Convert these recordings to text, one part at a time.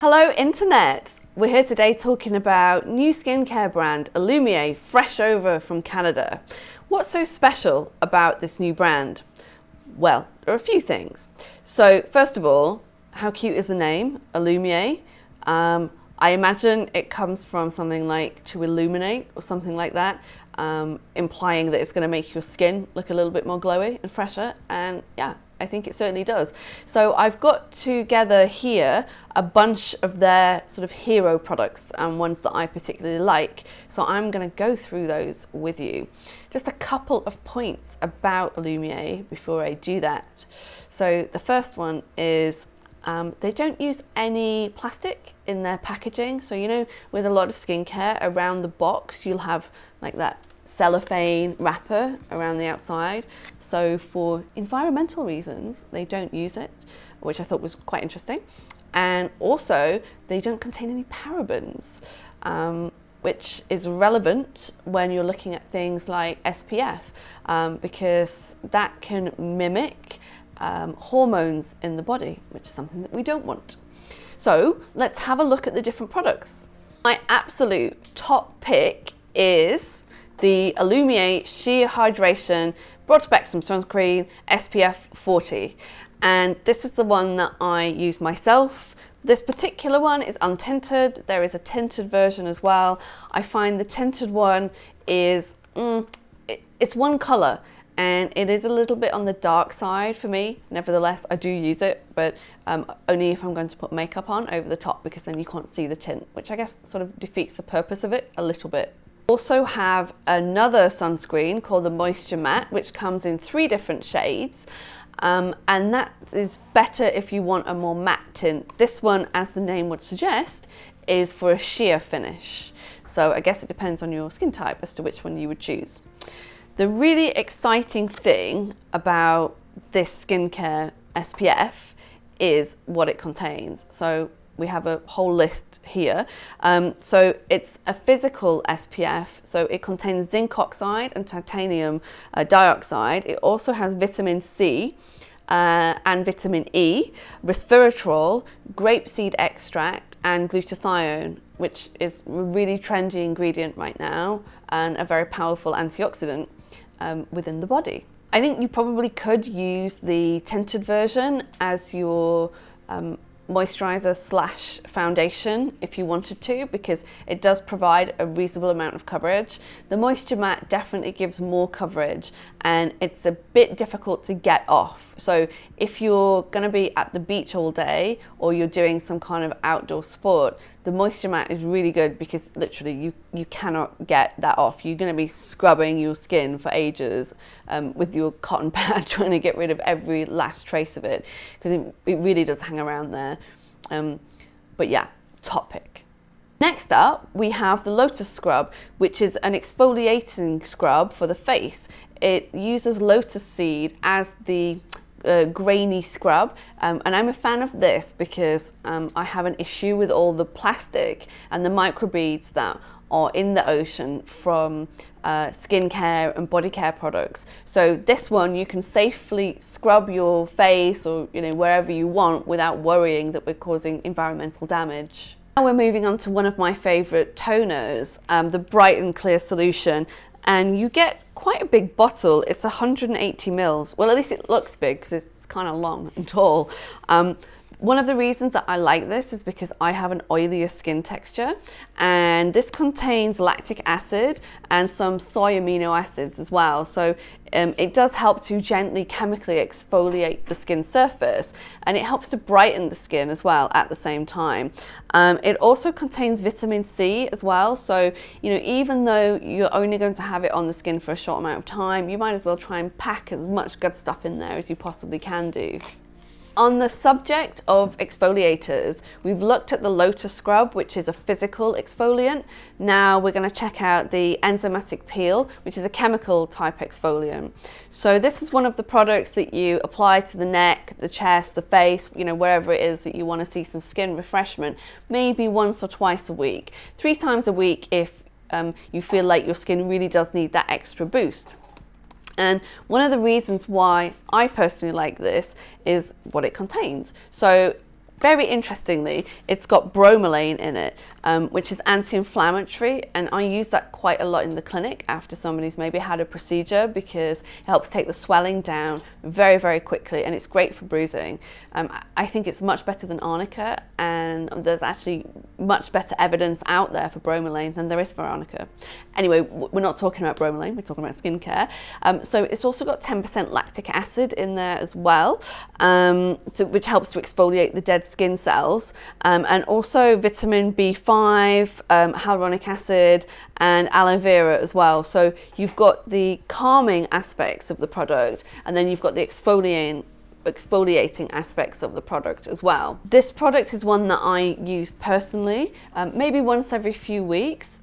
Hello Internet! We're here today talking about new skincare brand Alumier, fresh over from Canada. What's so special about this new brand? Well, there are a few things. So first of all, how cute is the name, Alumier? I imagine it comes from something like to illuminate or something like that, implying that it's going to make your skin look a little bit more glowy and fresher, and yeah, I think it certainly does. So I've got together here a bunch of their sort of hero products and ones that I particularly like. So I'm going to go through those with you. Just a couple of points about Alumier before I do that. So the first one is they don't use any plastic in their packaging. So you know, with a lot of skincare, around the box you'll have like that cellophane wrapper around the outside. So for environmental reasons they don't use it, which I thought was quite interesting. And also they don't contain any parabens, which is relevant when you're looking at things like SPF, because that can mimic hormones in the body, which is something that we don't want. So let's have a look at the different products. My absolute top pick is the Alumier Sheer Hydration Broad Spectrum Sunscreen SPF 40, and this is the one that I use myself. This particular one is untinted. There is a tinted version as well. I find the tinted one is it's one color and it is a little bit on the dark side for me. Nevertheless, I do use it, but only if I'm going to put makeup on over the top, because then you can't see the tint, which I guess sort of defeats the purpose of it a little bit. Also have another sunscreen called the Moisture Matte, which comes in 3 different shades, and that is better if you want a more matte tint. This one, as the name would suggest, is for a sheer finish. So I guess it depends on your skin type as to which one you would choose. The really exciting thing about this skincare SPF is what it contains. So we have a whole list here. So it's a physical SPF, so it contains zinc oxide and titanium dioxide. It also has vitamin C and vitamin E, resveratrol, grapeseed extract, and glutathione, which is a really trendy ingredient right now and a very powerful antioxidant within the body. I think you probably could use the tinted version as your moisturizer slash foundation if you wanted to, because it does provide a reasonable amount of coverage. The Moisture Matte definitely gives more coverage and it's a bit difficult to get off. So if you're going to be at the beach all day or you're doing some kind of outdoor sport, the Moisture Matte is really good, because literally you cannot get that off. You're going to be scrubbing your skin for ages with your cotton pad trying to get rid of every last trace of it, because it really does hang around there. But yeah, top pick. Next up, we have the Lotus Scrub, which is an exfoliating scrub for the face. It uses lotus seed as the grainy scrub, and I'm a fan of this because I have an issue with all the plastic and the microbeads that are in the ocean from skincare and body care products. So this one, you can safely scrub your face or wherever you want without worrying that we're causing environmental damage. Now we're moving on to one of my favorite toners, the Bright and Clear Solution, and you get quite a big bottle. It's 180 mils. Well, at least it looks big because it's kind of long and tall. One of the reasons that I like this is because I have an oilier skin texture, and this contains lactic acid and some soy amino acids as well. So it does help to gently chemically exfoliate the skin surface, and it helps to brighten the skin as well at the same time. It also contains vitamin C as well. So even though you're only going to have it on the skin for a short amount of time, you might as well try and pack as much good stuff in there as you possibly can do. On the subject of exfoliators, we've looked at the Lotus Scrub, which is a physical exfoliant. Now we're going to check out the enzymatic peel, which is a chemical type exfoliant. So this is one of the products that you apply to the neck, the chest, the face, wherever it is that you want to see some skin refreshment, maybe once or twice a week. 3 times a week if you feel like your skin really does need that extra boost. And one of the reasons why I personally like this is what it contains. So Very interestingly, it's got bromelain in it, which is anti-inflammatory, and I use that quite a lot in the clinic after somebody's maybe had a procedure, because it helps take the swelling down very, very quickly, and it's great for bruising. I think it's much better than arnica, and there's actually much better evidence out there for bromelain than there is for arnica. Anyway, we're not talking about bromelain, we're talking about skincare. So it's also got 10% lactic acid in there as well, which helps to exfoliate the dead skin cells, and also vitamin B5, hyaluronic acid, and aloe vera as well. So you've got the calming aspects of the product, and then you've got the exfoliating aspects of the product as well. This product is one that I use personally, maybe once every few weeks,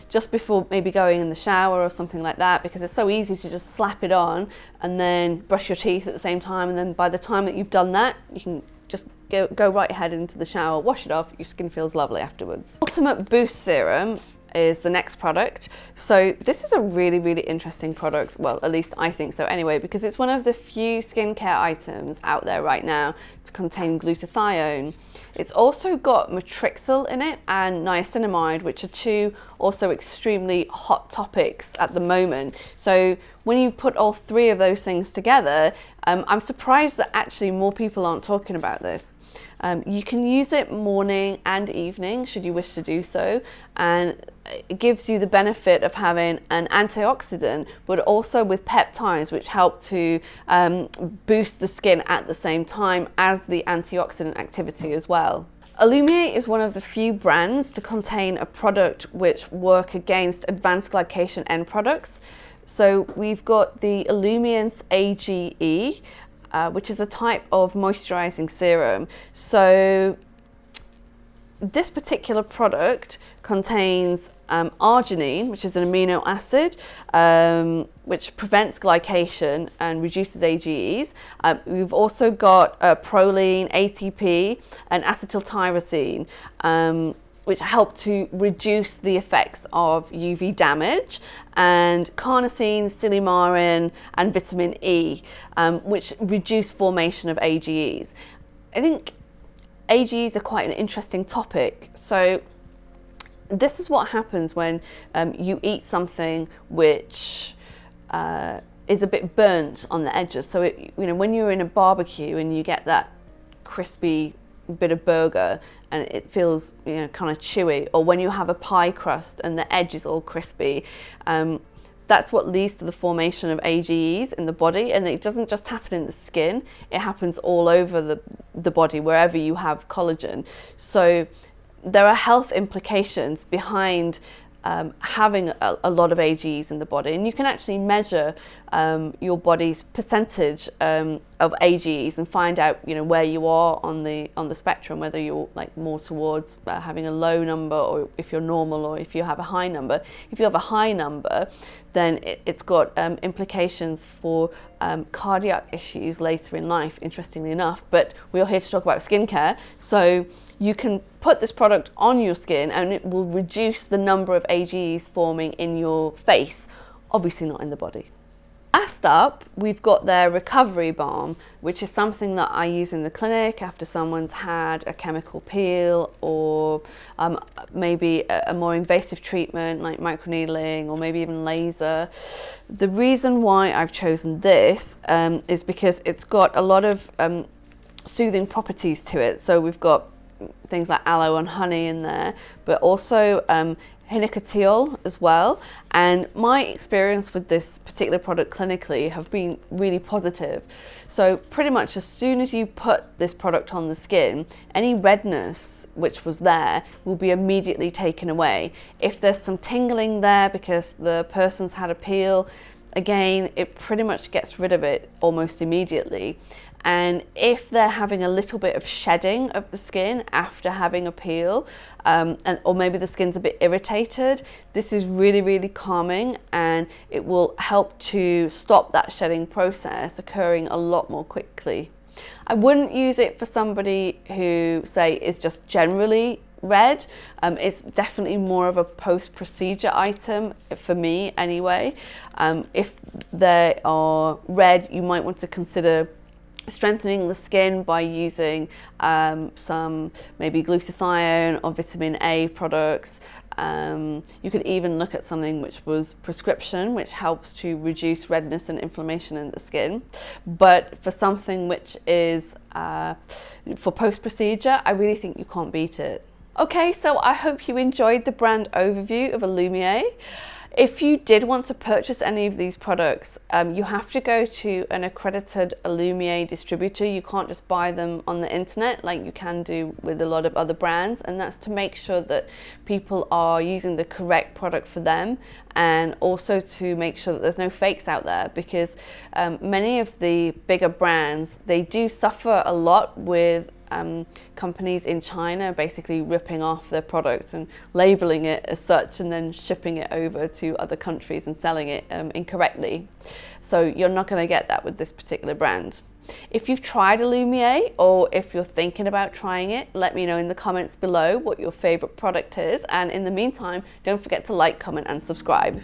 just before maybe going in the shower or something like that, because it's so easy to just slap it on and then brush your teeth at the same time, and then by the time that you've done that, you can just go right ahead into the shower, wash it off, your skin feels lovely afterwards. Ultimate Boost Serum is the next product. So this is a really, really interesting product. Well, at least I think so anyway, because it's one of the few skincare items out there right now to contain glutathione. It's also got matrixyl in it and niacinamide, which are two also extremely hot topics at the moment. So when you put all three of those things together, I'm surprised that actually more people aren't talking about this. You can use it morning and evening should you wish to do so, and it gives you the benefit of having an antioxidant, but also with peptides, which help to boost the skin at the same time as the antioxidant activity as well. Alumier is one of the few brands to contain a product which work against advanced glycation end products. So we've got the Alumience AGE, which is a type of moisturizing serum. So this particular product contains arginine, which is an amino acid, which prevents glycation and reduces AGEs. We've also got proline, ATP, and acetyltyrosine, which help to reduce the effects of UV damage, and carnosine, silymarin, and vitamin E, which reduce formation of AGEs. I think AGEs are quite an interesting topic. So this is what happens when you eat something which is a bit burnt on the edges. So when you're in a barbecue and you get that crispy bit of burger and it feels kind of chewy, or when you have a pie crust and the edge is all crispy, that's what leads to the formation of AGEs in the body. And it doesn't just happen in the skin, it happens all over the body wherever you have collagen. So there are health implications behind having a lot of AGEs in the body, and you can actually measure your body's percentage of AGEs and find out where you are on the spectrum, whether you're like more towards having a low number, or if you're normal, or if you have a high number. If you have a high number, then it's got implications for cardiac issues later in life, interestingly enough. But we're here to talk about skincare, so you can put this product on your skin and it will reduce the number of AGEs forming in your face, obviously not in the body. Last up, we've got their recovery balm, which is something that I use in the clinic after someone's had a chemical peel, or maybe a more invasive treatment like microneedling, or maybe even laser. The reason why I've chosen this is because it's got a lot of soothing properties to it. So we've got things like aloe and honey in there, but also henicothiol as well. And my experience with this particular product clinically have been really positive. So pretty much as soon as you put this product on the skin, any redness which was there will be immediately taken away. If there's some tingling there because the person's had a peel, again, it pretty much gets rid of it almost immediately. And if they're having a little bit of shedding of the skin after having a peel, or maybe the skin's a bit irritated, this is really, really calming, and it will help to stop that shedding process occurring a lot more quickly. I wouldn't use it for somebody who, say, is just generally red. It's definitely more of a post-procedure item for me anyway. If they are red, you might want to consider strengthening the skin by using some maybe glutathione or vitamin A products. You could even look at something which was prescription, which helps to reduce redness and inflammation in the skin. But for something which is for post-procedure, I really think you can't beat it. Okay, so I hope you enjoyed the brand overview of Alumier. If you did want to purchase any of these products, you have to go to an accredited Alumier distributor. You can't just buy them on the internet like you can do with a lot of other brands, and that's to make sure that people are using the correct product for them, and also to make sure that there's no fakes out there, because many of the bigger brands, they do suffer a lot with companies in China basically ripping off their product and labeling it as such and then shipping it over to other countries and selling it incorrectly. So you're not going to get that with this particular brand. If you've tried Alumier, or if you're thinking about trying it, let me know in the comments below what your favorite product is, and in the meantime, don't forget to like, comment and subscribe.